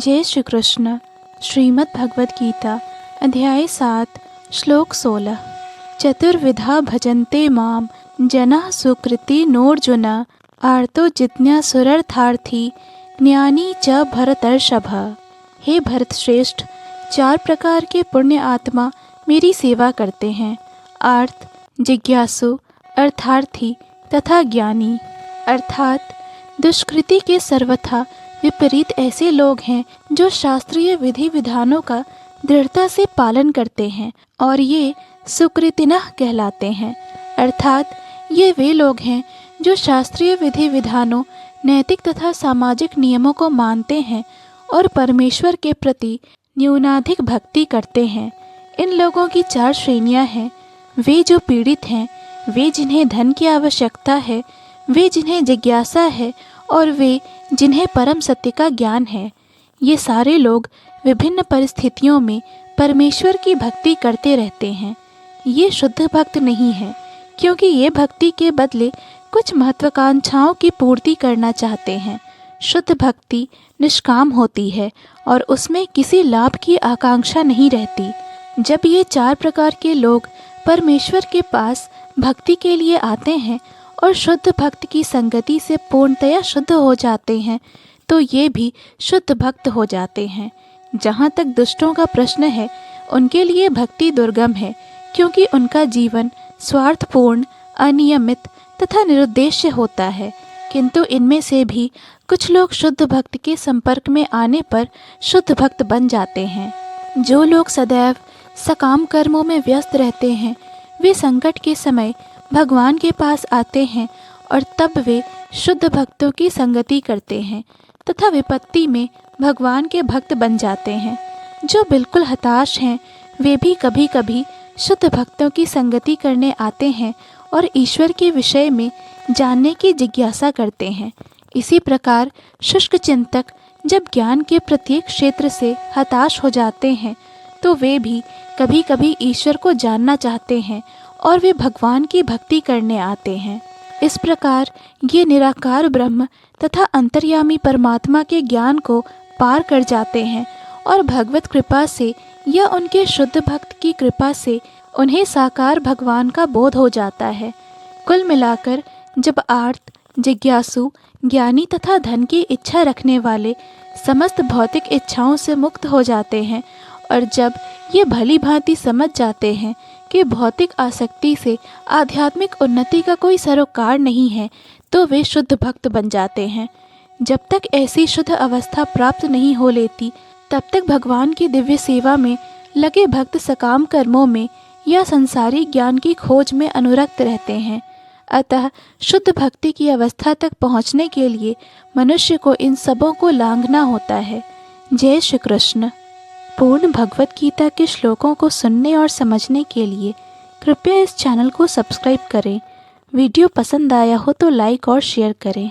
जय श्री कृष्ण। श्रीमद् भगवद गीता अध्याय 7 श्लोक 16। चतुर्विधा भजन्ते माम जनाः सुकृति नोर्जुन आर्तो जिज्ञासुरर्थार्थी ज्ञानी च भरतर्षभ। हे भरत श्रेष्ठ, 4 प्रकार के पुण्य आत्मा मेरी सेवा करते हैं। आर्त, जिज्ञासु, अर्थार्थी तथा ज्ञानी। अर्थात दुष्कृति के सर्वथा विपरीत ऐसे लोग हैं जो शास्त्रीय विधि विधानों का दृढ़ता से पालन करते हैं और ये सुकृतिनः कहलाते हैं। अर्थात ये वे लोग हैं जो शास्त्रीय विधि विधानों, नैतिक तथा सामाजिक नियमों को मानते हैं और परमेश्वर के प्रति न्यूनाधिक भक्ति करते हैं। इन लोगों की 4 श्रेणियां हैं। वे जो पीड़ित हैं, वे जिन्हें धन की आवश्यकता है, वे जिन्हें जिज्ञासा है और वे जिन्हें परम सत्य का ज्ञान है। ये सारे लोग विभिन्न परिस्थितियों में परमेश्वर की भक्ति करते रहते हैं। ये शुद्ध भक्त नहीं है, क्योंकि ये भक्ति के बदले कुछ महत्वाकांक्षाओं की पूर्ति करना चाहते हैं। शुद्ध भक्ति निष्काम होती है और उसमें किसी लाभ की आकांक्षा नहीं रहती। जब ये 4 प्रकार के लोग परमेश्वर के पास भक्ति के लिए आते हैं और शुद्ध भक्त की संगति से पूर्णतया शुद्ध हो जाते हैं, तो ये भी शुद्ध भक्त हो जाते हैं। जहाँ तक दुष्टों का प्रश्न है, उनके लिए भक्ति दुर्गम है, क्योंकि उनका जीवन स्वार्थपूर्ण, अनियमित तथा निरुद्देश्य होता है। किंतु इनमें से भी कुछ लोग शुद्ध भक्त के संपर्क में आने पर शुद्ध भक्त बन जाते हैं। जो लोग सदैव सकाम कर्मों में व्यस्त रहते हैं, वे संकट के समय भगवान के पास आते हैं और तब वे शुद्ध भक्तों की संगति करते हैं तथा विपत्ति में भगवान के भक्त बन जाते हैं। जो बिल्कुल हताश हैं, वे भी कभी कभी शुद्ध भक्तों की संगति करने आते हैं और ईश्वर के विषय में जानने की जिज्ञासा करते हैं। इसी प्रकार शुष्क चिंतक जब ज्ञान के प्रत्येक क्षेत्र से हताश हो जाते हैं, तो वे भी कभी कभी ईश्वर को जानना चाहते हैं और वे भगवान की भक्ति करने आते हैं। इस प्रकार ये निराकार ब्रह्म तथा अंतर्यामी परमात्मा के ज्ञान को पार कर जाते हैं और भगवत कृपा से या उनके शुद्ध भक्त की कृपा से उन्हें साकार भगवान का बोध हो जाता है। कुल मिलाकर जब आर्त, जिज्ञासु, ज्ञानी तथा धन की इच्छा रखने वाले समस्त भौतिक इच्छाओं से मुक्त हो जाते हैं और जब ये भली भांति समझ जाते हैं कि भौतिक आसक्ति से आध्यात्मिक उन्नति का कोई सरोकार नहीं है, तो वे शुद्ध भक्त बन जाते हैं। जब तक ऐसी शुद्ध अवस्था प्राप्त नहीं हो लेती, तब तक भगवान की दिव्य सेवा में लगे भक्त सकाम कर्मों में या संसारी ज्ञान की खोज में अनुरक्त रहते हैं। अतः शुद्ध भक्ति की अवस्था तक पहुँचने के लिए मनुष्य को इन सबों को लांघना होता है। जय श्री कृष्ण। पूर्ण भगवद गीता के श्लोकों को सुनने और समझने के लिए कृपया इस चैनल को सब्सक्राइब करें। वीडियो पसंद आया हो तो लाइक और शेयर करें।